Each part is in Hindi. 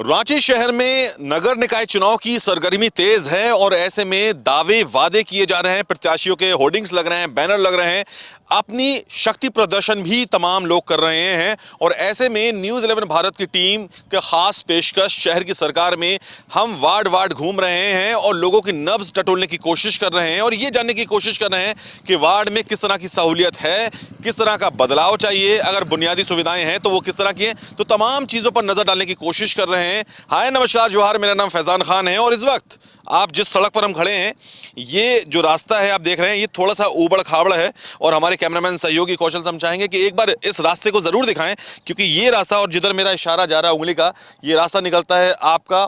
रांची शहर में नगर निकाय चुनाव की सरगर्मी तेज है और ऐसे में दावे वादे किए जा रहे हैं। प्रत्याशियों के होर्डिंग्स लग रहे हैं, बैनर लग रहे हैं, अपनी शक्ति प्रदर्शन भी तमाम लोग कर रहे हैं। और ऐसे में न्यूज़ 11 भारत की टीम के खास पेशकश शहर की सरकार में हम वार्ड वार्ड घूम रहे हैं और लोगों की नब्ज टटोलने की कोशिश कर रहे हैं और ये जानने की कोशिश कर रहे हैं कि वार्ड में किस तरह की सहूलियत है, किस तरह का बदलाव चाहिए, अगर बुनियादी सुविधाएं हैं तो वो किस तरह की हैं। तो तमाम चीज़ों पर नजर डालने की कोशिश कर रहे हैं। हाय नमस्कार जोहार, मेरा नाम फैजान खान है और इस वक्त आप जिस सड़क पर हम खड़े हैं, ये जो रास्ता है आप देख रहे हैं, ये थोड़ा सा ऊबड़ खाबड़ है और हमारे कैमरामैन सहयोगी कौशल से हम चाहेंगे कि एक बार इस रास्ते को जरूर दिखाएं, क्योंकि ये रास्ता और जिधर मेरा इशारा जा रहा है उंगली का, ये रास्ता निकलता है आपका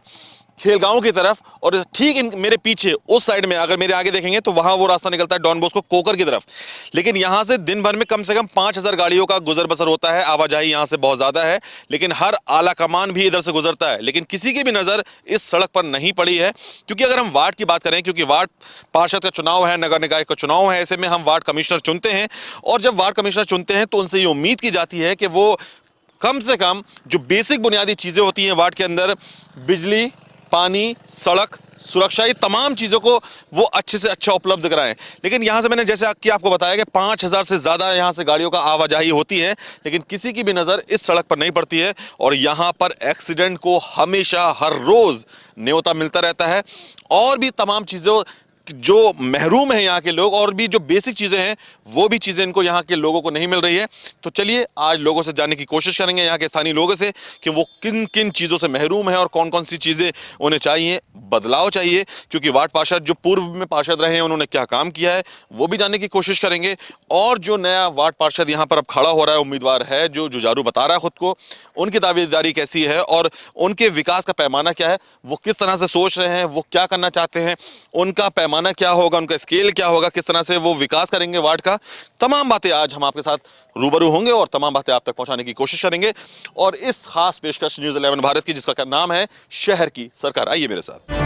खेलगांव की तरफ और ठीक मेरे पीछे उस साइड में अगर मेरे आगे देखेंगे तो वहां वो रास्ता निकलता है डॉन बॉस्को कोकर की तरफ। लेकिन यहां से दिन भर में कम से कम 5000 गाड़ियों का गुजर बसर होता है, आवाजाही यहां से बहुत ज्यादा है, लेकिन हर आला कमान भी इधर से गुजरता है, लेकिन किसी की भी नजर इस सड़क पर नहीं पड़ी है। क्योंकि अगर हम वार्ड की बात करें, क्योंकि वार्ड पार्षद का चुनाव है, नगर निकाय का चुनाव है, ऐसे में हम वार्ड कमिश्नर चुनते हैं और जब वार्ड कमिश्नर चुनते हैं तो उनसे ये उम्मीद की जाती है कि वो कम से कम जो बेसिक बुनियादी चीजें होती हैं वार्ड के अंदर, बिजली, पानी, सड़क, सुरक्षा, ये तमाम चीज़ों को वो अच्छे से अच्छा उपलब्ध कराएं। लेकिन यहाँ से मैंने जैसे कि आपको बताया कि 5000 से ज़्यादा यहाँ से गाड़ियों का आवाजाही होती है, लेकिन किसी की भी नज़र इस सड़क पर नहीं पड़ती है और यहाँ पर एक्सीडेंट को हमेशा हर रोज़ न्योता मिलता रहता है। और भी तमाम चीज़ों जो महरूम है यहाँ के लोग, और भी जो बेसिक चीज़ें हैं वो भी चीज़ें इनको यहाँ के लोगों को नहीं मिल रही है। तो चलिए आज लोगों से जानने की कोशिश करेंगे, यहाँ के स्थानीय लोगों से, कि वो किन किन चीज़ों से महरूम है और कौन कौन सी चीज़ें उन्हें चाहिए, बदलाव चाहिए। क्योंकि वार्ड पार्षद जो पूर्व में पार्षद रहे हैं उन्होंने क्या काम किया है वो भी जानने की कोशिश करेंगे। और जो नया वार्ड पार्षद यहाँ पर अब खड़ा हो रहा है, उम्मीदवार है जो जुझारू बता रहा है खुद को, उनकी दावेदारी कैसी है और उनके विकास का पैमाना क्या है, वो किस तरह से सोच रहे हैं, वो क्या करना चाहते हैं, उनका पैमाना क्या होगा, उनका स्केल क्या होगा, किस तरह से वो विकास करेंगे वार्ड का। तमाम बातें आज हम आपके साथ रूबरू होंगे और तमाम बातें आप तक पहुंचाने की कोशिश करेंगे। और इस खास पेशकश न्यूज़ 11 भारत की, जिसका नाम है शहर की सरकार, आइए मेरे साथ।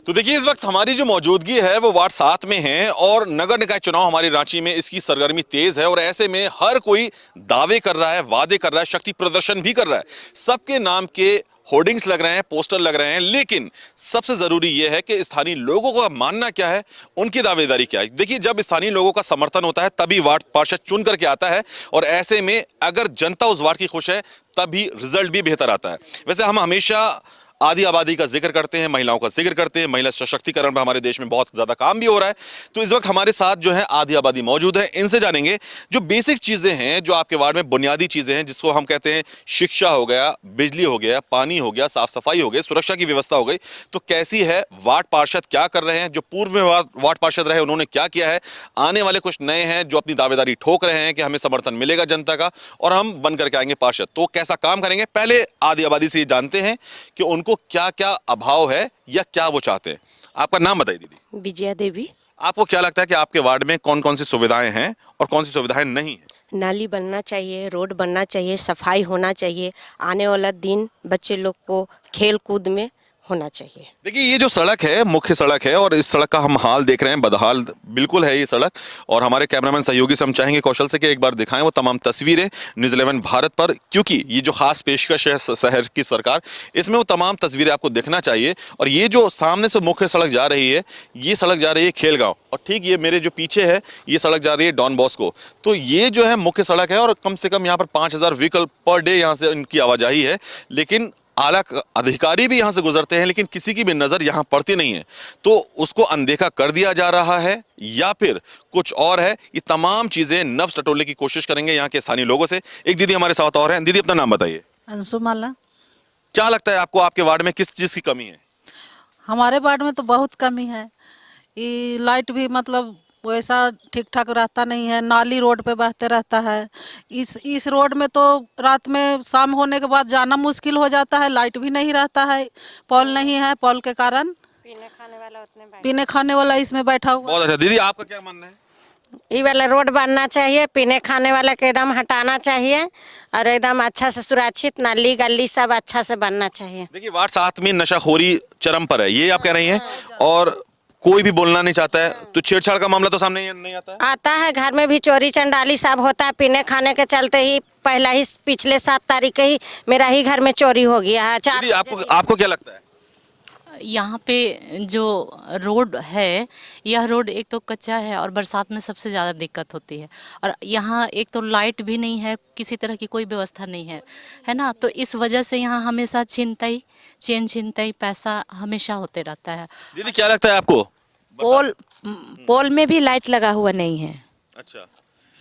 तो देखिए, इस वक्त हमारी जो मौजूदगी है वो वार्ड 7 में है और नगर निकाय चुनाव हमारी रांची में, इसकी सरगर्मी तेज है और ऐसे में हर कोई दावे कर रहा है, वादे कर रहा है, शक्ति प्रदर्शन भी कर रहा है। सबके नाम के होर्डिंग्स लग रहे हैं, पोस्टर लग रहे हैं, लेकिन सबसे जरूरी यह है कि स्थानीय लोगों का मानना क्या है, उनकी दावेदारी क्या है। देखिए, जब स्थानीय लोगों का समर्थन होता है तभी वार्ड पार्षद चुन करके आता है और ऐसे में अगर जनता उस वार्ड की खुश है तभी रिजल्ट भी बेहतर आता है। वैसे हम हमेशा आधी आबादी का जिक्र करते हैं, महिलाओं का जिक्र करते हैं, महिला सशक्तिकरण पर हमारे देश में बहुत ज्यादा काम भी हो रहा है। तो इस वक्त हमारे साथ जो है आधी आबादी मौजूद है, इनसे जानेंगे जो बेसिक चीजें हैं, जो आपके वार्ड में बुनियादी चीजें हैं, जिसको हम कहते हैं शिक्षा हो गया, बिजली हो गया, पानी हो गया, साफ सफाई हो गई, सुरक्षा की व्यवस्था हो गई, तो कैसी है, वार्ड पार्षद क्या कर रहे हैं, जो पूर्व में वार्ड पार्षद रहे उन्होंने क्या किया है, आने वाले कुछ नए हैं जो अपनी दावेदारी ठोक रहे हैं कि हमें समर्थन मिलेगा जनता का और हम बन करके आएंगे पार्षद, तो कैसा काम करेंगे। पहले आधी आबादी से जानते हैं कि उनको क्या क्या अभाव है या क्या वो चाहते हैं। आपका नाम बताइए दीदी। विजया देवी। आपको क्या लगता है कि आपके वार्ड में कौन कौन सी सुविधाएं हैं और कौन सी सुविधाएं नहीं है? नाली बनना चाहिए, रोड बनना चाहिए, सफाई होना चाहिए, आने वाला दिन बच्चे लोग को खेल कूद में होना चाहिए। देखिए, ये जो सड़क है मुख्य सड़क है और इस सड़क का हम हाल देख रहे हैं, बदहाल बिल्कुल है ये सड़क। और हमारे कैमरामैन सहयोगी से हम चाहेंगे कौशल से कि एक बार दिखाएं वो तमाम तस्वीरें न्यूज़ 11 भारत पर, क्योंकि ये जो खास पेशकश है शहर की सरकार, इसमें वो तमाम तस्वीरें आपको देखना चाहिए। और ये जो सामने से मुख्य सड़क जा रही है, ये सड़क जा रही है खेलगांव और ठीक ये मेरे जो पीछे है ये सड़क जा रही है डॉन बॉस्को। तो ये जो है मुख्य सड़क है और कम से कम यहाँ पर 5000 व्हीकल पर डे यहाँ से इनकी आवाजाही है, लेकिन आला अधिकारी भी यहाँ से गुजरते हैं, लेकिन किसी की भी नज़र यहाँ पड़ती नहीं है। तो उसको अनदेखा कर दिया जा रहा है या फिर कुछ और है, ये तमाम चीज़ें नब्ज टटोलने की कोशिश करेंगे यहाँ के स्थानीय लोगों से। एक दीदी हमारे साथ और हैं। दीदी, अपना नाम बताइए। अंशुमाला। क्या लगता है आपको आपके वार्ड में किस चीज़ की कमी है? हमारे वार्ड में तो बहुत कमी है। ये लाइट भी मतलब वैसा ठीक ठाक रहता नहीं है, नाली रोड पे बहते रहता है। इस रोड में तो रात में शाम होने के बाद जाना मुश्किल हो जाता है, लाइट भी नहीं रहता है, पोल नहीं है, पोल के कारण पीने खाने वाला इसमें बैठा हुआ। बहुत अच्छा। दीदी, आपका क्या मानना है? ये वाला रोड बनना चाहिए, पीने खाने वाला के एकदम हटाना चाहिए और एकदम अच्छा से सुरक्षित नाली गली सब अच्छा से बनना चाहिए। देखिए, वार्ड 7 में नशाखोरी चरम पर है, ये आप कह रही हैं, और कोई भी बोलना नहीं चाहता है, तो छेड़छाड़ का मामला तो सामने नहीं आता है। आता है, घर में भी चोरी चंडाली सब होता है, पीने खाने के चलते ही पहला ही पिछले 7 तारीख ही मेरा ही घर में चोरी हो गया है। दीदी आपको क्या लगता है? यहाँ पे जो रोड है, यह रोड एक तो कच्चा है और बरसात में सबसे ज़्यादा दिक्कत होती है। और यहाँ एक तो लाइट भी नहीं है, किसी तरह की कोई व्यवस्था नहीं है ना। तो इस वजह से यहाँ हमेशा छिनतई पैसा हमेशा होते रहता है। दीदी क्या लगता है आपको? पोल में भी लाइट लगा हुआ नहीं है। अच्छा,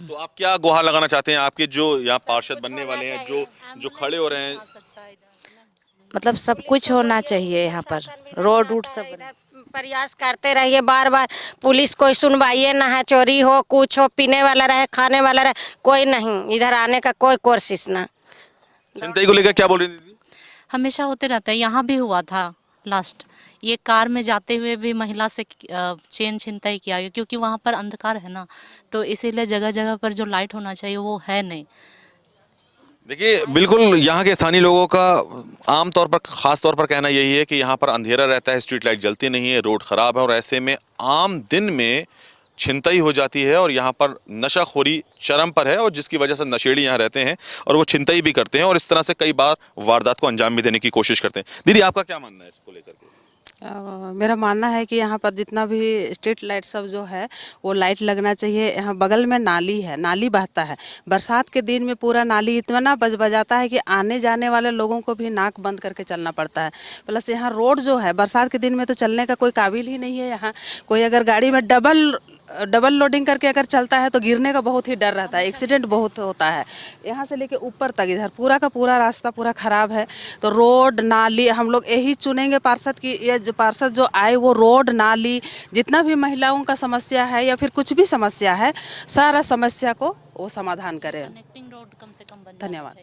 तो आप क्या गुहार लगाना चाहते हैं आपके जो यहाँ पार्षद बनने वाले हैं, जो खड़े हो रहे हैं? मतलब सब कुछ होना चाहिए यहाँ पर, रोड वूड सब। प्रयास करते रहिए, बार बार पुलिस कोई सुनवाई ना है, चोरी हो कुछ हो, पीने वाला रहे खाने वाला रहे, कोई नहीं इधर आने का कोई कोशिश ना। छिनतई को लेकर क्या बोल रही हैं दीदी? हमेशा होते रहता है, यहाँ भी हुआ था लास्ट। ये कार में जाते हुए भी महिला से चेन छिनतई किया गया, क्योंकि वहाँ पर अंधकार है ना, तो इसीलिए जगह जगह पर जो लाइट होना चाहिए वो है नहीं। देखिए, बिल्कुल यहाँ के स्थानीय लोगों का आमतौर पर, खास तौर पर कहना यही है कि यहाँ पर अंधेरा रहता है, स्ट्रीट लाइट जलती नहीं है, रोड ख़राब है और ऐसे में आम दिन में छिनतई हो जाती है और यहाँ पर नशाखोरी चरम पर है और जिसकी वजह से नशेड़ी यहाँ रहते हैं और वो छिनतई भी करते हैं और इस तरह से कई बार वारदात को अंजाम भी देने की कोशिश करते हैं। दीदी आपका क्या मानना है इसको लेकर के? मेरा मानना है कि यहाँ पर जितना भी स्ट्रीट लाइट सब जो है वो लाइट लगना चाहिए। यहाँ बगल में नाली है, नाली बहता है, बरसात के दिन में पूरा नाली इतना बजाता है कि आने जाने वाले लोगों को भी नाक बंद करके चलना पड़ता है। प्लस यहाँ रोड जो है बरसात के दिन में तो चलने का कोई काबिल ही नहीं है। यहाँ कोई अगर गाड़ी में डबल लोडिंग करके अगर चलता है तो गिरने का बहुत ही डर रहता है, एक्सीडेंट बहुत होता है। यहाँ से लेके ऊपर तक इधर पूरा का पूरा रास्ता पूरा खराब है। तो रोड नाली हम लोग यही चुनेंगे पार्षद की, ये जो पार्षद जो आए वो रोड नाली जितना भी महिलाओं का समस्या है या फिर कुछ भी समस्या है, सारा समस्या को वो समाधान करें। धन्यवाद।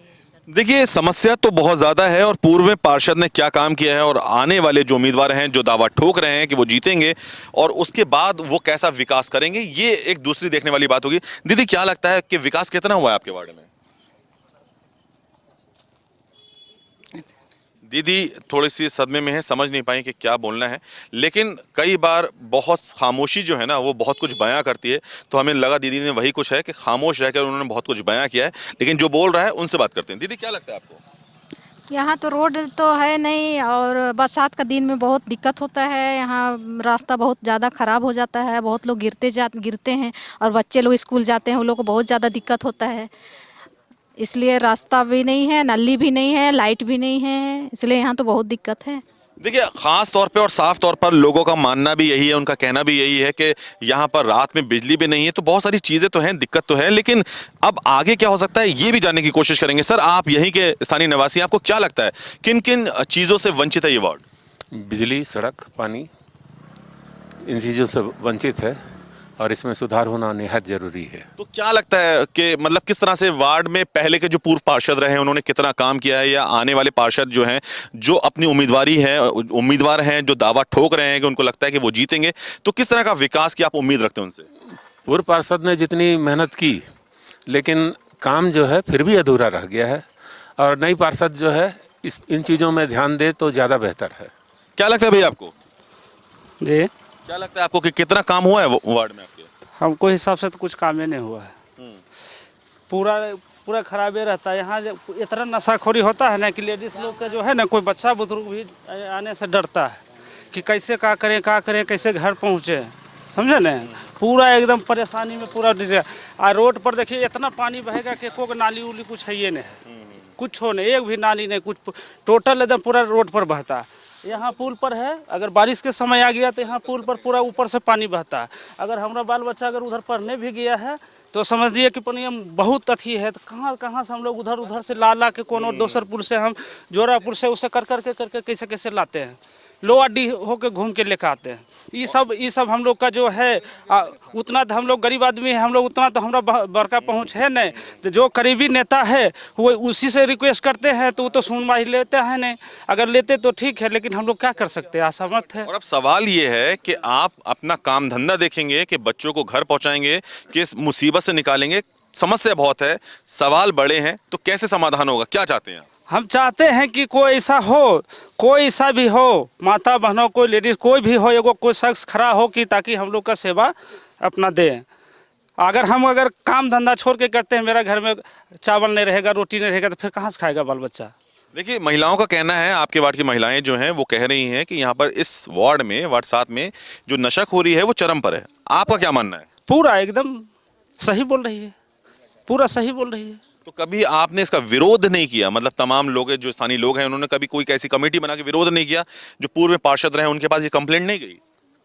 देखिए, समस्या तो बहुत ज़्यादा है और पूर्व में पार्षद ने क्या काम किया है और आने वाले जो उम्मीदवार हैं जो दावा ठोक रहे हैं कि वो जीतेंगे और उसके बाद वो कैसा विकास करेंगे, ये एक दूसरी देखने वाली बात होगी। दीदी क्या लगता है कि विकास कितना हुआ है आपके वार्ड में? दीदी थोड़ी सी सदमे में है, समझ नहीं पाई कि क्या बोलना है, लेकिन कई बार बहुत खामोशी जो है ना वो बहुत कुछ बयां करती है। तो हमें लगा दीदी ने वही कुछ है कि खामोश रहकर उन्होंने बहुत कुछ बयां किया है, लेकिन जो बोल रहा है उनसे बात करते हैं। दीदी क्या लगता है आपको? यहाँ तो रोड तो है नहीं और बरसात का दिन में बहुत दिक्कत होता है। यहाँ रास्ता बहुत ज़्यादा ख़राब हो जाता है, बहुत लोग गिरते हैं और बच्चे लोग स्कूल जाते हैं, उन लोगों को बहुत ज़्यादा दिक्कत होता है। इसलिए रास्ता भी नहीं है, नाली भी नहीं है, लाइट भी नहीं है, इसलिए यहाँ तो बहुत दिक्कत है। देखिए, खास तौर पे और साफ तौर पर लोगों का मानना भी यही है, उनका कहना भी यही है कि यहाँ पर रात में बिजली भी नहीं है। तो बहुत सारी चीज़ें तो हैं, दिक्कत तो है, लेकिन अब आगे क्या हो सकता है ये भी जानने की कोशिश करेंगे। सर, आप यहीं के स्थानीय निवासी, आपको क्या लगता है किन किन चीज़ों से वंचित है ये वार्ड? बिजली, सड़क, पानी, इन चीज़ों से वंचित है और इसमें सुधार होना निहायत जरूरी है। तो क्या लगता है कि मतलब किस तरह से वार्ड में पहले के जो पूर्व पार्षद रहे हैं उन्होंने कितना काम किया है, या आने वाले पार्षद जो हैं जो अपनी उम्मीदवार हैं जो दावा ठोक रहे हैं कि उनको लगता है कि वो जीतेंगे, तो किस तरह का विकास की आप उम्मीद रखते हैं उनसे? पूर्व पार्षद ने जितनी मेहनत की लेकिन काम जो है फिर भी अधूरा रह गया है और नई पार्षद जो है इन चीज़ों में ध्यान दे तो ज़्यादा बेहतर है। क्या लगता है भैया आपको? जी, क्या लगता है आपको कि कितना काम हुआ है वार्ड में आपके? हमको हिसाब से तो कुछ काम ही नहीं हुआ है। पूरा खराबी रहता है। यहाँ इतना नशाखोरी होता है ना कि लेडीज लोग का जो है ना, कोई बच्चा बुजुर्ग भी आने से डरता है कि कैसे क्या करें कैसे घर पहुँचे, समझे ना। पूरा एकदम परेशानी में पूरा रोड पर देखिए इतना पानी बहेगा कि कोई नाली उली कुछ है ये नहीं, कुछ हो नहीं, एक भी नाली नहीं, कुछ टोटल एकदम पूरा रोड पर बहता है। यहाँ पुल पर है, अगर बारिश के समय आ गया तो यहाँ पुल पर पूरा ऊपर से पानी बहता है। अगर हमारा बाल बच्चा अगर उधर पढ़ने भी गया है तो समझ लिए कि पानी बहुत अथी है। तो कहाँ से हम लोग उधर से ला के कोनो दोसर पुल से हम जोरापुर से उसे करके कैसे लाते हैं, लोअड्डी होके घूम के लेकर आते हैं। ये सब हम लोग का जो है उतना तो हम लोग गरीब आदमी है, हम लोग उतना तो हमारा बड़का पहुंच है नहीं। तो जो करीबी नेता है वो उसी से रिक्वेस्ट करते हैं तो वो तो सुनवाई लेते हैं नहीं, अगर लेते तो ठीक है, लेकिन हम लोग क्या कर सकते हैं, असमर्थ है। और अब सवाल ये है कि आप अपना काम धंधा देखेंगे कि बच्चों को घर पहुंचाएंगे कि इस मुसीबत से निकालेंगे? समस्या बहुत है, सवाल बड़े हैं, तो कैसे समाधान होगा, क्या चाहते हैं? हम चाहते हैं कि कोई ऐसा भी हो, माता बहनों, कोई लेडीज कोई भी हो, एगो कोई शख्स खड़ा हो कि ताकि हम लोग का सेवा अपना दें। अगर काम धंधा छोड़ के करते हैं, मेरा घर में चावल नहीं रहेगा, रोटी नहीं रहेगा, तो फिर कहाँ से खाएगा बाल बच्चा। देखिए, महिलाओं का कहना है, आपके वार्ड की महिलाएं जो हैं वो कह रही हैं कि यहाँ पर इस वार्ड में, वार्ड 7 में जो नशाखोरी है वो चरम पर है। आपका क्या मानना है? पूरा एकदम सही बोल रही है, पूरा सही बोल रही है। तो कभी आपने इसका विरोध नहीं किया? मतलब तमाम लोग जो स्थानीय लोग हैं उन्होंने कभी कोई ऐसी कमेटी बना के विरोध नहीं किया? जो पूर्व में पार्षद रहे उनके पास ये कंप्लेंट नहीं गई?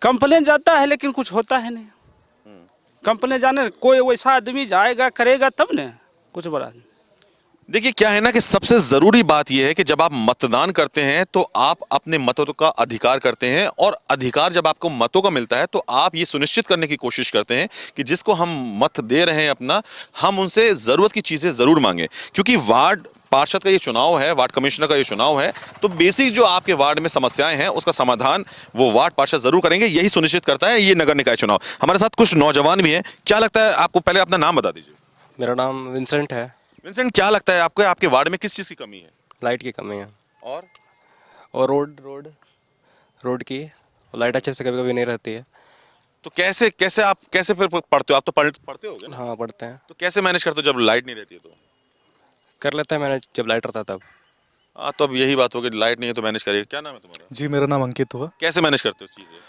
कंप्लेन जाता है लेकिन कुछ होता है नहीं। कंप्लेन जाने कोई वैसा आदमी जाएगा करेगा तब न कुछ बड़ा। देखिए, क्या है ना कि सबसे जरूरी बात यह है कि जब आप मतदान करते हैं तो आप अपने मतों का अधिकार करते हैं, और अधिकार जब आपको मतों का मिलता है तो आप ये सुनिश्चित करने की कोशिश करते हैं कि जिसको हम मत दे रहे हैं अपना, हम उनसे जरूरत की चीजें जरूर मांगें। क्योंकि वार्ड पार्षद का ये चुनाव है, वार्ड कमिश्नर का ये चुनाव है, तो बेसिक जो आपके वार्ड में समस्याएं हैं उसका समाधान वो वार्ड पार्षद जरूर करेंगे। यही सुनिश्चित करता है ये नगर निकाय चुनाव। हमारे साथ कुछ नौजवान भी हैं। क्या लगता है आपको? पहले अपना नाम बता दीजिए। मेरा नाम विंसेंट है। विंसेंट, क्या लगता है आपको, आपके वार्ड में किस चीज़ की कमी है? लाइट की कमी है और रोड की लाइट अच्छे से कभी कभी नहीं रहती है। तो कैसे आप फिर पढ़ते हो? आप तो पढ़ते होगे ना? हाँ, पढ़ते हैं। तो कैसे मैनेज करते हो जब लाइट नहीं रहती है? तो कर लेते हैं मैनेज जब लाइट रहता तब। हाँ, तो अब यही बात होगी, लाइट नहीं है तो मैनेज करिए। क्या नाम है तुम्हारा? जी, मेरा नाम अंकित हुआ। कैसे मैनेज करते हो उस चीज़ें?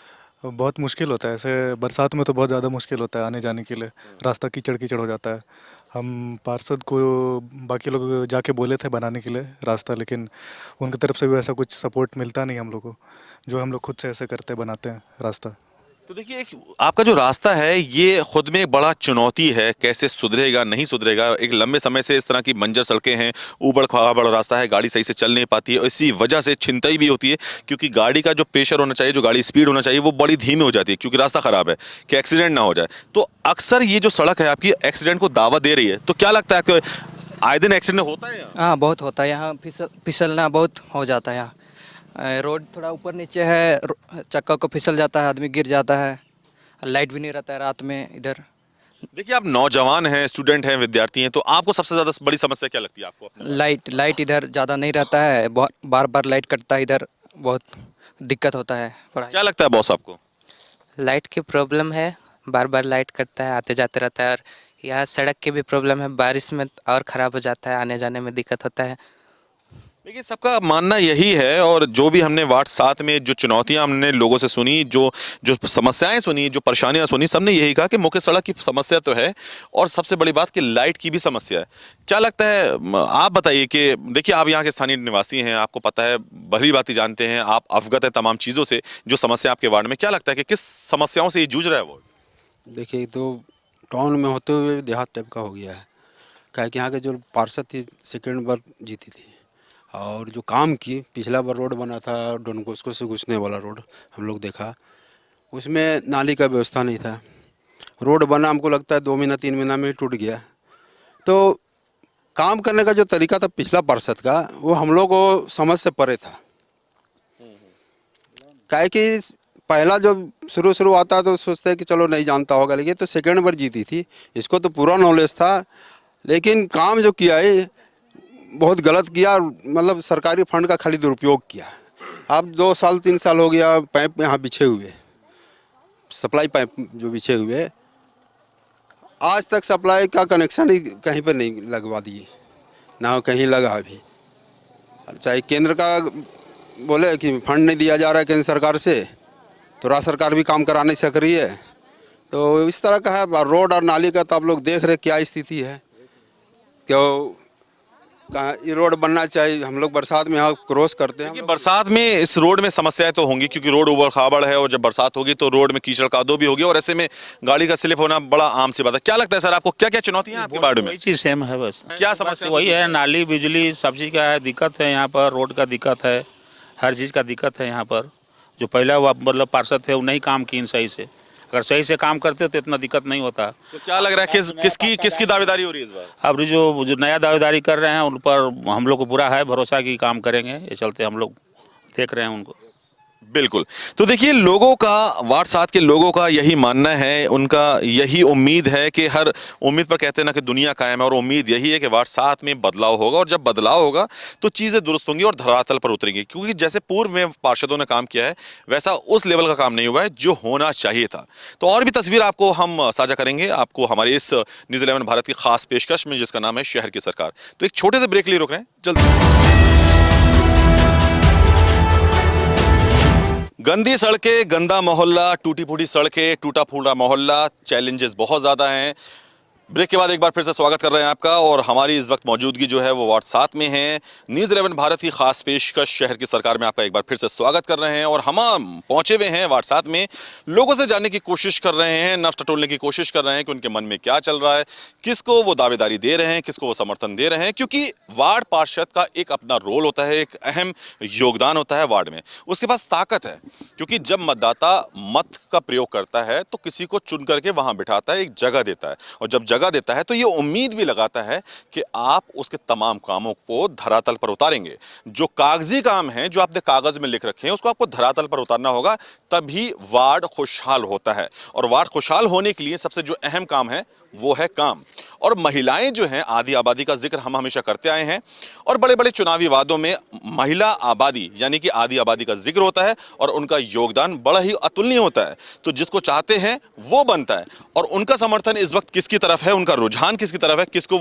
बहुत मुश्किल होता है, ऐसे बरसात में तो बहुत ज़्यादा मुश्किल होता है आने जाने के लिए। रास्ता कीचड़ कीचड़ हो जाता है। हम पार्षद को बाकी लोग जाके बोले थे बनाने के लिए रास्ता, लेकिन उनकी तरफ से भी ऐसा कुछ सपोर्ट मिलता नहीं हम लोग को, जो हम लोग खुद से ऐसे करते बनाते हैं रास्ता। तो देखिए, आपका जो रास्ता है ये खुद में एक बड़ा चुनौती है। कैसे सुधरेगा, नहीं सुधरेगा? एक लंबे समय से इस तरह की बंजर सड़कें हैं, ऊबड़ खाबड़ रास्ता है, गाड़ी सही से चल नहीं पाती है, और इसी वजह से छिनताई भी होती है, क्योंकि गाड़ी का जो प्रेशर होना चाहिए, जो गाड़ी स्पीड होना चाहिए, वो बड़ी धीमी हो जाती है क्योंकि रास्ता खराब है, कि एक्सीडेंट ना हो जाए। तो अक्सर ये जो सड़क है आपकी एक्सीडेंट को दावा दे रही है। तो क्या लगता है आपको, आए दिन एक्सीडेंट होता है यहाँ? हाँ, बहुत होता है यहाँ। फिसलना बहुत हो जाता है यहाँ। रोड थोड़ा ऊपर नीचे है, चक्का को फिसल जाता है, आदमी गिर जाता है। लाइट भी नहीं रहता है रात में इधर। देखिए, आप नौजवान हैं, स्टूडेंट हैं, विद्यार्थी हैं, तो आपको सबसे ज्यादा बड़ी समस्या क्या लगती है आपको? लाइट इधर ज़्यादा नहीं रहता है, बार बार लाइट कटता है इधर, बहुत दिक्कत होता है। क्या लगता है बॉस आपको? लाइट की प्रॉब्लम है, बार बार लाइट कटता है, आते जाते रहता है। और यहाँ सड़क की भी प्रॉब्लम है, बारिश में और ख़राब हो जाता है, आने जाने में दिक्कत होता है। देखिए, सबका मानना यही है, और जो भी हमने वार्ड 7 में जो चुनौतियां हमने लोगों से सुनी, जो समस्याएं सुनी, जो परेशानियां सुनी, सबने यही कहा कि मुख्य सड़क की समस्या तो है, और सबसे बड़ी बात कि लाइट की भी समस्या है। क्या लगता है, आप बताइए कि देखिए, आप यहाँ के स्थानीय निवासी हैं, आपको पता है, भली भांति जानते हैं, आप अवगत हैं तमाम चीज़ों से जो समस्या आपके वार्ड में। क्या लगता है कि किस समस्याओं से ये जूझ रहा है वार्ड? देखिए, तो टाउन में होते हुए देहात टाइप का हो गया है। क्या कि यहाँ के जो पार्षद थी, सेकेंड बार जीती थी, और जो काम की पिछला बार रोड बना था डॉन बॉस्को से घुसने वाला रोड, हम लोग देखा, उसमें नाली का व्यवस्था नहीं था। रोड बना, हमको लगता है 2 महीना 3 महीना में ही टूट गया। तो काम करने का जो तरीका था पिछला पार्षद का, वो हम लोग को समझ से परे था। क्या कि पहला जो शुरू आता तो सोचते हैं कि चलो नहीं जानता होगा, लेकिन तो सेकेंड बार जीती थी, इसको तो पूरा नॉलेज था, लेकिन काम जो किया है बहुत गलत किया। मतलब सरकारी फंड का खाली दुरुपयोग किया। अब 2 साल 3 साल हो गया, पाइप यहाँ बिछे हुए, सप्लाई पाइप जो बिछे हुए, आज तक सप्लाई का कनेक्शन ही कहीं पर नहीं लगवा दिए, ना कहीं लगा अभी। चाहे केंद्र का बोले कि फंड नहीं दिया जा रहा है केंद्र सरकार से, तो राज्य सरकार भी काम करा नहीं सक रही है। तो इस तरह का है। रोड और नाली का तो आप लोग देख रहे क्या स्थिति है। तो कहाँ ये रोड बनना चाहिए। हम लोग बरसात में यहाँ क्रॉस करते हैं। बरसात में इस रोड में समस्याएं तो होंगी, क्योंकि रोड ऊबड़ खाबड़ है, और जब बरसात होगी तो रोड में कीचड़ कादो भी होगी, और ऐसे में गाड़ी का स्लिप होना बड़ा आम सी बात है। क्या लगता है सर आपको, क्या क्या चुनौतियां आपके वार्ड में? वही चीज़ सेम है, बस क्या समस्या? वही है, नाली बिजली सब चीज़ का है, दिक्कत है यहाँ पर। रोड का दिक्कत है, हर चीज़ का दिक्कत है यहाँ पर। जो पहला मतलब पार्षद थे वो नहीं काम किए सही से। अगर सही से काम करते तो इतना दिक्कत नहीं होता। तो क्या लग रहा है किसकी दावेदारी हो रही है इस बार? अब जो नया दावेदारी कर रहे हैं उन पर हम लोग को पूरा है भरोसा कि काम करेंगे। ये चलते हम लोग देख रहे हैं उनको। बिल्कुल। तो देखिए, लोगों का, वार्ड 7 के लोगों का यही मानना है, उनका यही उम्मीद है कि हर उम्मीद पर कहते हैं ना कि दुनिया कायम है, और उम्मीद यही है कि वार्ड 7 में बदलाव होगा, और जब बदलाव होगा तो चीज़ें दुरुस्त होंगी और धरातल पर उतरेंगी। क्योंकि जैसे पूर्व में पार्षदों ने काम किया है, वैसा उस लेवल का काम नहीं हुआ है जो होना चाहिए था। तो और भी तस्वीर आपको हम साझा करेंगे, आपको हमारे इस न्यूज़ 11 भारत की खास पेशकश में, जिसका नाम है शहर की सरकार। तो एक छोटे से ब्रेक लिए रुक रहे हैं, जल्दी। गंदी सड़कें, गंदा मोहल्ला, टूटी फूटी सड़कें, टूटा फूटा मोहल्ला, चैलेंजेस बहुत ज़्यादा हैं। ब्रेक के बाद एक बार फिर से स्वागत कर रहे हैं आपका, और हमारी इस वक्त मौजूदगी जो है वो वार्ड 7 में है। न्यूज़ 11 भारत की खास पेशकश शहर की सरकार में आपका एक बार फिर से स्वागत कर रहे हैं, और हम पहुंचे हुए हैं वार्ड 7 में। लोगों से जानने की कोशिश कर रहे हैं, नफ्स टटोलने की कोशिश कर रहे हैं कि उनके मन में क्या चल रहा है, किसको वो दावेदारी दे रहे हैं, किसको वो समर्थन दे रहे हैं। क्योंकि वार्ड पार्षद का एक अपना रोल होता है, एक अहम योगदान होता है वार्ड में, उसके पास ताकत है। क्योंकि जब मतदाता मत का प्रयोग करता है तो किसी को चुन करके वहां बिठाता है, एक जगह देता है, और जब जगह देता है तो ये उम्मीद भी लगाता है कि आप उसके तमाम कामों को धरातल पर उतारेंगे। जो कागजी काम है, जो आपने कागज में लिख रखे हैं, उसको आपको धरातल पर उतारना होगा, तभी वार्ड खुशहाल होता है। और वार्ड खुशहाल होने के लिए सबसे जो अहम काम है वो है काम। और महिलाएं जो हैं, आधी आबादी का जिक्र हम हमेशा करते आए हैं, और बड़े बड़े चुनावी वादों में महिला आबादी यानी कि आधी आबादी का जिक्र होता है, और उनका योगदान बड़ा ही अतुलनीय होता है। तो जिसको चाहते हैं वो बनता है, और उनका समर्थन इस वक्त किसकी तरफ है, उनका रुझान किसकी तरफ है, किसको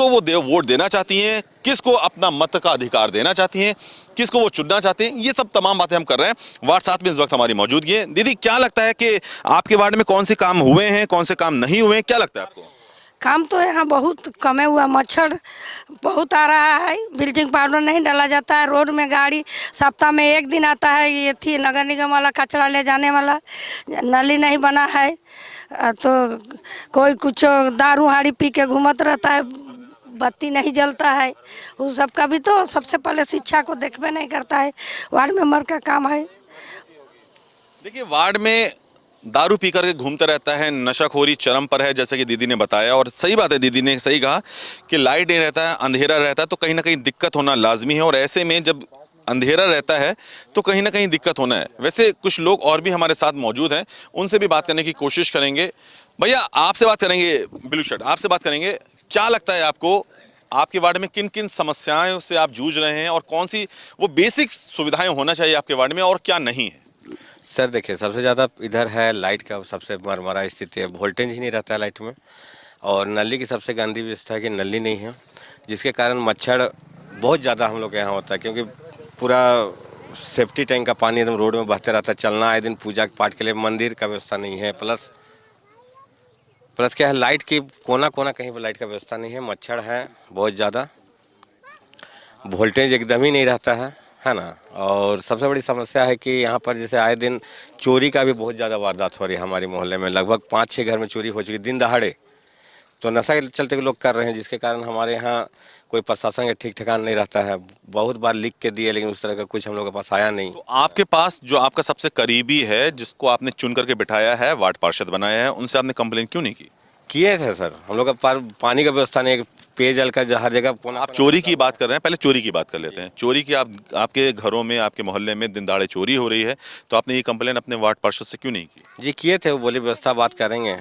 वो वोट देना चाहती हैं, किसको अपना मत का अधिकार देना चाहती हैं, किसको वो चुनना चाहते हैं, ये सब तमाम बातें हम कर रहे हैं। वार्ड 7 में इस वक्त हमारी मौजूदगी है। दीदी, क्या लगता है कि आपके वार्ड में कौन से काम हुए हैं, कौन से काम नहीं हुए हैं, क्या लगता है आपको? काम तो यहाँ बहुत कमे हुआ, मच्छर बहुत आ रहा है, ब्लीचिंग पाउडर नहीं डाला जाता है, रोड में गाड़ी सप्ताह में एक दिन आता है, ये थी नगर निगम वाला कचरा ले जाने वाला, नाली नहीं बना है, तो कोई कुछ दारू हाड़ी पी के घूमत रहता है, बत्ती नहीं जलता है, उस सब का भी तो सबसे पहले शिक्षा को देखबे नहीं करता है। वार्ड मेंबर का काम है। देखिए, वार्ड में दारू पी करके घूमता रहता है, नशाखोरी चरम पर है, जैसे कि दीदी ने बताया, और सही बात है, दीदी ने सही कहा कि लाइट नहीं रहता है, अंधेरा रहता है, तो कहीं ना कहीं दिक्कत होना लाजमी है। और ऐसे में जब अंधेरा रहता है तो कहीं ना कहीं दिक्कत होना है। वैसे कुछ लोग और भी हमारे साथ मौजूद हैं, उनसे भी बात करने की कोशिश करेंगे। भैया, आपसे बात करेंगे, ब्लू शर्ट, आपसे बात करेंगे। क्या लगता है आपको, आपके वार्ड में किन किन समस्याओं से आप जूझ रहे हैं, और कौन सी वो बेसिक सुविधाएं होना चाहिए आपके वार्ड में, और क्या नहीं है? सर देखिए, सबसे ज़्यादा इधर है लाइट का सबसे मरमरा स्थिति है, वोल्टेज ही नहीं रहता है लाइट में, और नली की सबसे गंदी व्यवस्था है कि नली नहीं है, जिसके कारण मच्छर बहुत ज़्यादा हम लोग के यहाँ होता है। क्योंकि पूरा सेफ्टी टैंक का पानी एकदम रोड में बहते रहता है, चलना आए दिन पूजा पाठ के लिए, मंदिर का व्यवस्था नहीं है, प्लस क्या है, लाइट की कोना कोना कहीं पर लाइट का व्यवस्था नहीं है, मच्छर है बहुत ज़्यादा, वोल्टेज एकदम ही नहीं रहता है ना। और सबसे बड़ी समस्या है कि यहाँ पर जैसे आए दिन चोरी का भी बहुत ज़्यादा वारदात हो रही है हमारे मोहल्ले में, लगभग 5-6 घर में चोरी हो चुकी दिन दहाड़े। तो नशा के चलते लोग कर रहे हैं, जिसके कारण हमारे यहाँ कोई प्रशासन का ठीक ठिकाना नहीं रहता है। बहुत बार लिख के दिए, लेकिन उस तरह का कुछ हम लोग के पास आया नहीं। तो आपके पास जो आपका सबसे करीबी है, जिसको आपने चुन करके बिठाया है, वार्ड पार्षद बनाया है, उनसे आपने कंप्लेन क्यों नहीं की? किए थे सर, हम लोग का पानी का व्यवस्था नहीं, पेयजल का हर जगह। आप चोरी की बात कर रहे हैं, पहले चोरी की बात कर लेते हैं। चोरी की आपके घरों में, आपके मोहल्ले में दिन दहाड़े चोरी हो रही है, तो आपने ये कंप्लेन अपने वार्ड पार्षद से क्यों नहीं की? जी किए थे, वो बोले व्यवस्था बात करेंगे।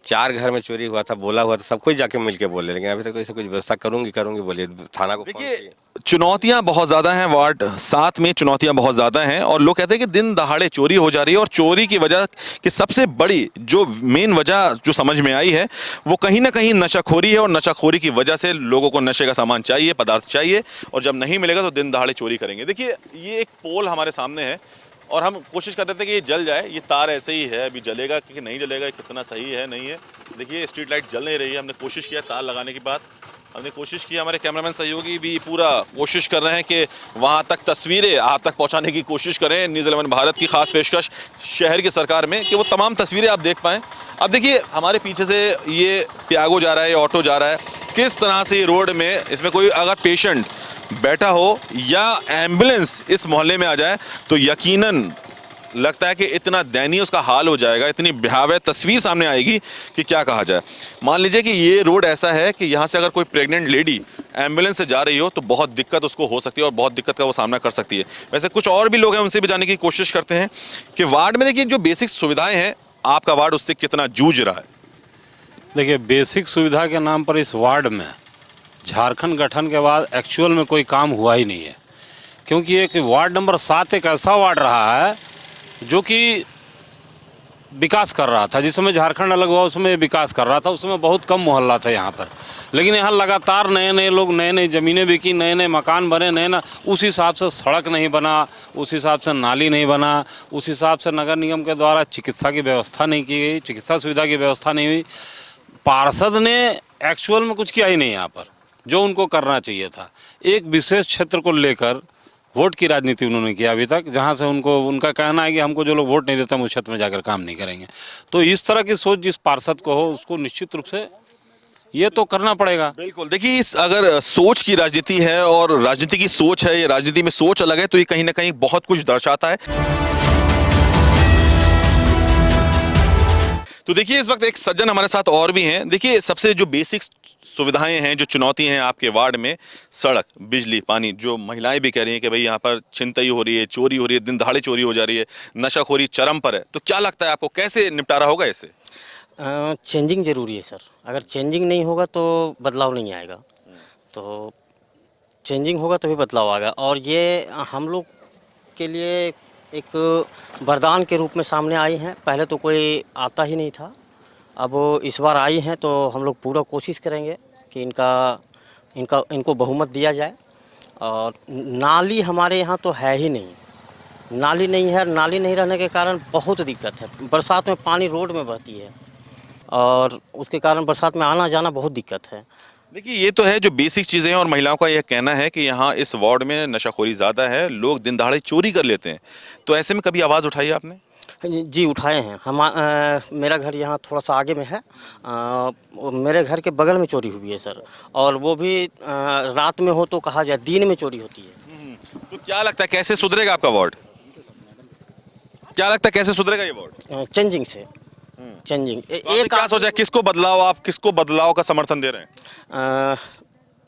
4 घर में चोरी हुआ था, बोला हुआ था, सब कुछ जाके मिल के बोले, लेकिन अभी तक तो ऐसे कुछ व्यवस्था करूंगी बोलिए थाना को। देखिए, चुनौतियां बहुत ज़्यादा हैं, वार्ड 7 में चुनौतियां बहुत ज़्यादा हैं, और लोग कहते हैं कि दिन दहाड़े चोरी हो जा रही है, और चोरी की वजह की सबसे बड़ी जो मेन वजह जो समझ में आई है, वो कहीं ना कहीं नशाखोरी है, और नशाखोरी की वजह से लोगों को नशे का सामान चाहिए, पदार्थ चाहिए, और जब नहीं मिलेगा तो दिन दहाड़े चोरी करेंगे। देखिए, ये एक पोल हमारे सामने है, और हम कोशिश कर रहे थे कि ये जल जाए, ये तार ऐसे ही है, अभी जलेगा कि नहीं जलेगा, कितना सही है नहीं है। देखिए, स्ट्रीट लाइट जल नहीं रही है, हमने कोशिश किया तार लगाने की बात, हमने कोशिश की, हमारे कैमरामैन सहयोगी भी पूरा कोशिश कर रहे हैं कि वहाँ तक तस्वीरें आप तक पहुँचाने की कोशिश करें। न्यूज़ 11 भारत की खास पेशकश शहर की सरकार में, कि वो तमाम तस्वीरें आप देख पाएँ। अब देखिए, हमारे पीछे से ये प्यागो जा रहा है, ऑटो जा रहा है, किस तरह से रोड में, इसमें कोई अगर पेशेंट बैठा हो या एम्बुलेंस इस मोहल्ले में आ जाए तो यकीनन लगता है कि इतना दयनीय उसका हाल हो जाएगा, इतनी भयावह तस्वीर सामने आएगी कि क्या कहा जाए। मान लीजिए कि ये रोड ऐसा है कि यहाँ से अगर कोई प्रेग्नेंट लेडी एम्बुलेंस से जा रही हो तो बहुत दिक्कत उसको हो सकती है और बहुत दिक्कत का वो सामना कर सकती है। वैसे कुछ और भी लोग हैं, उनसे भी जानने की कोशिश करते हैं कि वार्ड में देखिए जो बेसिक सुविधाएं हैं, आपका वार्ड उससे कितना जूझ रहा है। देखिए, बेसिक सुविधा के नाम पर इस वार्ड में झारखंड गठन के बाद एक्चुअल में कोई काम हुआ ही नहीं है, क्योंकि एक वार्ड नंबर 7 एक ऐसा वार्ड रहा है जो कि विकास कर रहा था। जिस समय झारखंड अलग हुआ उस समय विकास कर रहा था, उस समय बहुत कम मोहल्ला था यहाँ पर, लेकिन यहाँ लगातार नए नए लोग, नए नई ज़मीनें बिकी, नए नए मकान बने, नए ना उस हिसाब से सड़क नहीं बना, उस हिसाब से नाली नहीं बना, उस हिसाब से नगर निगम के द्वारा चिकित्सा की व्यवस्था नहीं की गई, चिकित्सा सुविधा की व्यवस्था नहीं हुई। पार्षद ने एक्चुअल में कुछ किया ही नहीं यहाँ पर जो उनको करना चाहिए था। एक विशेष क्षेत्र को लेकर वोट की राजनीति उन्होंने किया अभी तक, जहाँ से उनका कहना है कि हमको जो लोग वोट नहीं देते हम उस क्षेत्र में जाकर काम नहीं करेंगे। तो इस तरह की सोच जिस पार्षद को हो उसको निश्चित रूप से ये तो करना पड़ेगा। बिल्कुल, देखिए अगर सोच की राजनीति है और राजनीति की सोच है, ये राजनीति में सोच अलग है, तो ये कहीं ना कहीं बहुत कुछ दर्शाता है। तो देखिए इस वक्त एक सज्जन हमारे साथ और भी हैं। देखिए सबसे जो बेसिक सुविधाएं हैं, जो चुनौती हैं आपके वार्ड में, सड़क, बिजली, पानी, जो महिलाएं भी कह रही हैं कि भाई यहाँ पर छिनतई हो रही है, चोरी हो रही है, दिन दहाड़े चोरी हो जा रही है, नशाखोरी चरम पर है, तो क्या लगता है आपको कैसे निपटारा होगा इससे? चेंजिंग ज़रूरी है सर। अगर चेंजिंग नहीं होगा तो बदलाव नहीं आएगा, तो चेंजिंग होगा तभी बदलाव आएगा। और ये हम लोग के लिए एक वरदान के रूप में सामने आई हैं। पहले तो कोई आता ही नहीं था, अब इस बार आई हैं, तो हम लोग पूरा कोशिश करेंगे कि इनको बहुमत दिया जाए। और नाली हमारे यहाँ तो है ही नहीं, नाली नहीं है। नाली नहीं रहने के कारण बहुत दिक्कत है। बरसात में पानी रोड में बहती है और उसके कारण बरसात में आना जाना बहुत दिक्कत है। देखिए ये तो है जो बेसिक चीज़ें हैं, और महिलाओं का यह कहना है कि यहाँ इस वार्ड में नशाखोरी ज़्यादा है, लोग दिन दहाड़े चोरी कर लेते हैं। तो ऐसे में कभी आवाज़ उठाई आपने? जी उठाए हैं। मेरा घर यहाँ थोड़ा सा आगे में है। मेरे घर के बगल में चोरी हुई है सर, और वो भी रात में हो तो कहा जाए, दिन में चोरी होती है। तो क्या लगता है कैसे सुधरेगा आपका वार्ड? क्या लगता है कैसे सुधरेगा ये वार्ड? चेंजिंग से। चेंजिंग एक क्या सोचा, किसको बदलाव, आप किसको बदलाव का समर्थन दे रहे हैं?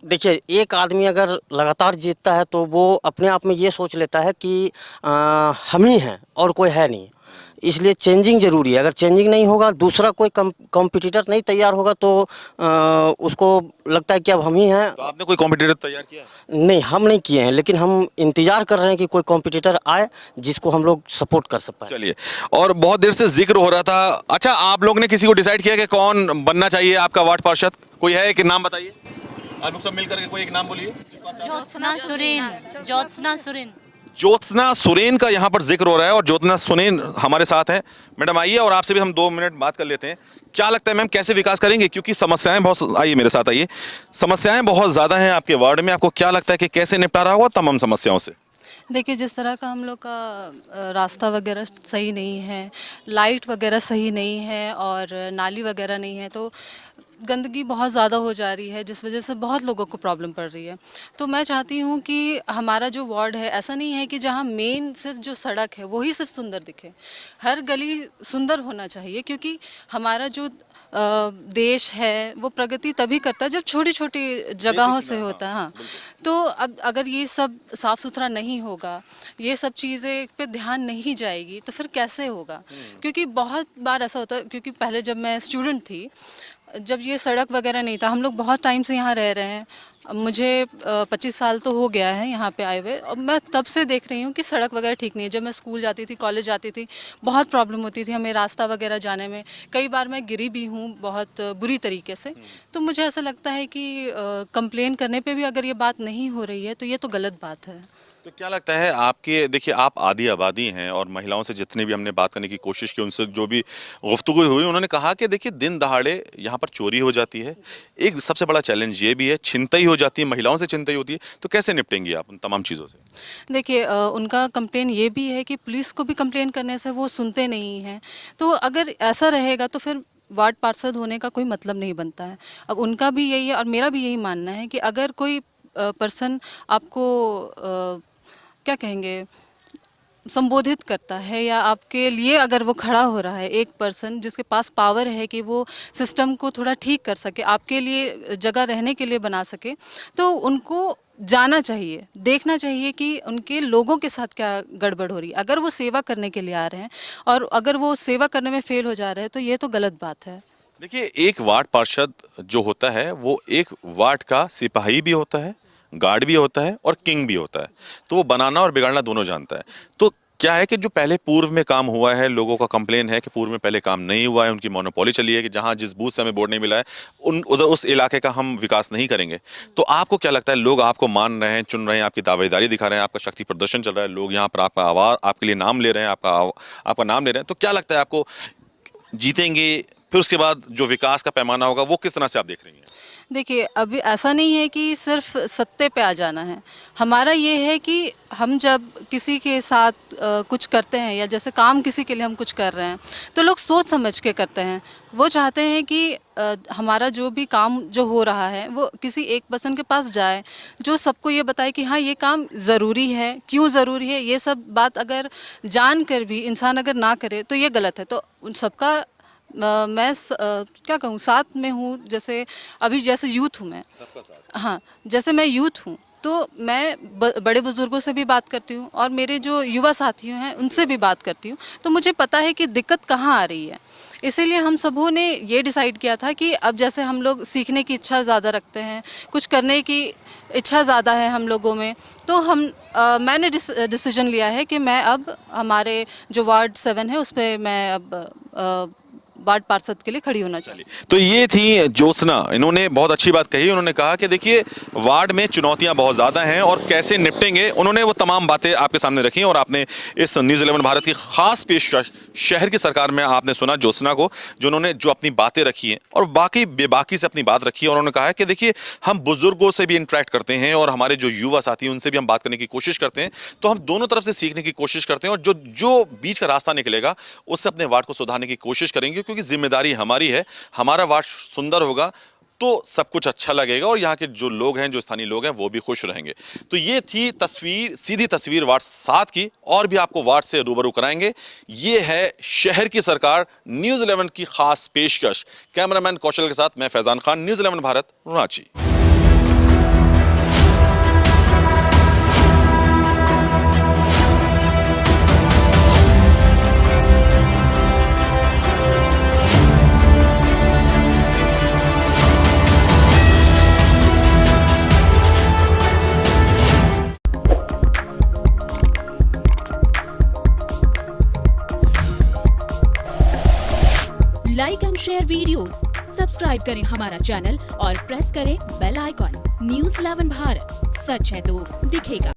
देखिए, एक आदमी अगर लगातार जीतता है तो वो अपने आप में ये सोच लेता है कि हम ही हैं और कोई है नहीं। इसलिए चेंजिंग ज़रूरी है। अगर चेंजिंग नहीं होगा, दूसरा कोई कॉम्पिटिटर नहीं तैयार होगा, तो उसको लगता है कि अब हम ही हैं। तो आपने कोई कॉम्पिटिटर तैयार किया? नहीं, हम नहीं किए हैं, लेकिन हम इंतजार कर रहे हैं कि कोई कॉम्पिटिटर आए जिसको हम लोग सपोर्ट कर सकते हैं। चलिए, और बहुत देर से जिक्र हो रहा था, अच्छा आप लोग ने किसी को डिसाइड किया कि कौन बनना चाहिए आपका वार्ड पार्षद? कोई है, एक नाम बताइए। आप लोग सब मिलकर के कोई एक नाम बोलिए। ज्योत्सना सुरेन। ज्योत्सना सुरेन। ज्योत्सना सुरेन का यहाँ पर जिक्र हो रहा है और ज्योत्सना सुरेन हमारे साथ हैं। मैडम आइए और आपसे भी हम 2 मिनट बात कर लेते हैं। क्या लगता है मैम, कैसे विकास करेंगे? क्योंकि समस्याएं बहुत, आइए मेरे साथ आइए, समस्याएं बहुत ज़्यादा हैं आपके वार्ड में। आपको क्या लगता है कि कैसे निपटारा होगा तमाम समस्याओं से? देखिए, जिस तरह का हम लोग का रास्ता वगैरह सही नहीं है, लाइट वगैरह सही नहीं है और नाली वगैरह नहीं है, तो गंदगी बहुत ज़्यादा हो जा रही है, जिस वजह से बहुत लोगों को प्रॉब्लम पड़ रही है। तो मैं चाहती हूँ कि हमारा जो वार्ड है, ऐसा नहीं है कि जहाँ मेन सिर्फ जो सड़क है वही सिर्फ सुंदर दिखे, हर गली सुंदर होना चाहिए। क्योंकि हमारा जो देश है वो प्रगति तभी करता है जब छोटी छोटी जगहों से होता है। हाँ, तो अब अगर ये सब साफ़ सुथरा नहीं होगा, ये सब चीज़ें पे ध्यान नहीं जाएगी, तो फिर कैसे होगा? क्योंकि बहुत बार ऐसा होता है, क्योंकि पहले जब मैं स्टूडेंट थी, जब ये सड़क वगैरह नहीं था, हम लोग बहुत टाइम से यहाँ रह रहे हैं, मुझे 25 साल तो हो गया है यहाँ पे आए हुए, और मैं तब से देख रही हूँ कि सड़क वगैरह ठीक नहीं है। जब मैं स्कूल जाती थी, कॉलेज जाती थी, बहुत प्रॉब्लम होती थी हमें रास्ता वगैरह जाने में। कई बार मैं गिरी भी हूँ बहुत बुरी तरीके से। तो मुझे ऐसा लगता है कि कंप्लेन करने पे भी अगर ये बात नहीं हो रही है तो ये तो गलत बात है। तो क्या लगता है आपके, देखिए आप आधी आबादी हैं और महिलाओं से जितने भी हमने बात करने की कोशिश की, उनसे जो भी गुफ्तगू हुई, उन्होंने कहा कि देखिए दिन दहाड़े यहाँ पर चोरी हो जाती है। एक सबसे बड़ा चैलेंज ये भी है, छिनतई हो जाती है, महिलाओं से छिनतई होती है। तो कैसे निपटेंगी आप उन तमाम चीज़ों से? देखिए, उनका कंप्लेन ये भी है कि पुलिस को भी कंप्लेन करने से वो सुनते नहीं हैं। तो अगर ऐसा रहेगा तो फिर वार्ड पार्षद होने का कोई मतलब नहीं बनता है। अब उनका भी यही है और मेरा भी यही मानना है कि अगर कोई पर्सन आपको क्या कहेंगे, संबोधित करता है या आपके लिए अगर वो खड़ा हो रहा है, एक पर्सन जिसके पास पावर है कि वो सिस्टम को थोड़ा ठीक कर सके, आपके लिए जगह रहने के लिए बना सके, तो उनको जाना चाहिए, देखना चाहिए कि उनके लोगों के साथ क्या गड़बड़ हो रही है। अगर वो सेवा करने के लिए आ रहे हैं और अगर वो सेवा करने में फेल हो जा रहे हैं तो ये तो गलत बात है। देखिए, एक वार्ड पार्षद जो होता है वो एक वार्ड का सिपाही भी होता है, गार्ड भी होता है और किंग भी होता है। तो वो बनाना और बिगाड़ना दोनों जानता है। तो क्या है कि जो पहले पूर्व में काम हुआ है, लोगों का कंप्लेन है कि पूर्व में पहले काम नहीं हुआ है, उनकी मोनोपोली चली है कि जहां जिस बूथ से हमें वोट नहीं मिला है उधर उस इलाके का हम विकास नहीं करेंगे। तो आपको क्या लगता है, लोग आपको मान रहे हैं, चुन रहे हैं, आपकी दावेदारी दिखा रहे हैं, आपका शक्ति प्रदर्शन चल रहा है, लोग यहाँ पर आपका आवाज आपके लिए नाम ले रहे हैं, आपका नाम ले रहे हैं, तो क्या लगता है आपको जीतेंगे, फिर उसके बाद जो विकास का पैमाना होगा वो किस तरह से आप देख रही हैं? देखिए, अभी ऐसा नहीं है कि सिर्फ सत्ते पे आ जाना है। हमारा ये है कि हम जब किसी के साथ कुछ करते हैं या जैसे काम किसी के लिए हम कुछ कर रहे हैं तो लोग सोच समझ के करते हैं। वो चाहते हैं कि हमारा जो भी काम जो हो रहा है वो किसी एक पर्सन के पास जाए जो सबको ये बताए कि हाँ ये काम ज़रूरी है, क्यों ज़रूरी है। ये सब बात अगर जान कर भी इंसान अगर ना करे तो ये गलत है। तो उन सबका मैं क्या कहूँ, साथ में हूँ। जैसे अभी जैसे यूथ हूँ मैं, हाँ जैसे मैं यूथ हूँ तो मैं बड़े बुज़ुर्गों से भी बात करती हूँ और मेरे जो युवा साथियों हैं उनसे भी बात करती हूँ। तो मुझे पता है कि दिक्कत कहाँ आ रही है। इसीलिए हम सबों ने ये डिसाइड किया था कि अब जैसे हम लोग सीखने की इच्छा ज़्यादा रखते हैं, कुछ करने की इच्छा ज़्यादा है हम लोगों में, तो मैंने डिसीजन लिया है कि मैं अब हमारे जो वार्ड 7 है उस पर मैं अब वार्ड पार्षद के लिए खड़ी होना चाहिए। तो ये थी ज्योत्सना, इन्होंने बहुत अच्छी बात कही। उन्होंने कहा कि देखिए वार्ड में चुनौतियां बहुत ज़्यादा हैं और कैसे निपटेंगे, उन्होंने वो तमाम बातें आपके सामने रखी और आपने इस न्यूज़ 11 भारत की खास पेशकश शहर की सरकार में आपने सुना ज्योत्सना को, जो उन्होंने जो अपनी बातें रखी हैं और बाकी बेबाकी से अपनी बात रखी है। और उन्होंने कहा है कि देखिए हम बुजुर्गों से भी इंटरेक्ट करते हैं और हमारे जो युवा साथी हैं उनसे भी हम बात करने की कोशिश करते हैं, तो हम दोनों तरफ से सीखने की कोशिश करते हैं और जो बीच का रास्ता निकलेगा उससे अपने वार्ड को सुधारने की कोशिश करेंगे, क्योंकि जिम्मेदारी हमारी है। हमारा वार्ड सुंदर होगा तो सब कुछ अच्छा लगेगा और यहाँ के जो लोग हैं, जो स्थानीय लोग हैं, वो भी खुश रहेंगे। तो ये थी तस्वीर, सीधी तस्वीर वार्ड 7 की, और भी आपको वार्ड से रूबरू कराएंगे। ये है शहर की सरकार, न्यूज़ 11 की खास पेशकश। कैमरामैन कौशल के साथ मैं Faizan Khan, news 11 Bharat, Ranchi. Like and share videos, subscribe करें हमारा चैनल और प्रेस करें बेल आइकॉन। न्यूज़ 11 भारत, सच है तो दिखेगा।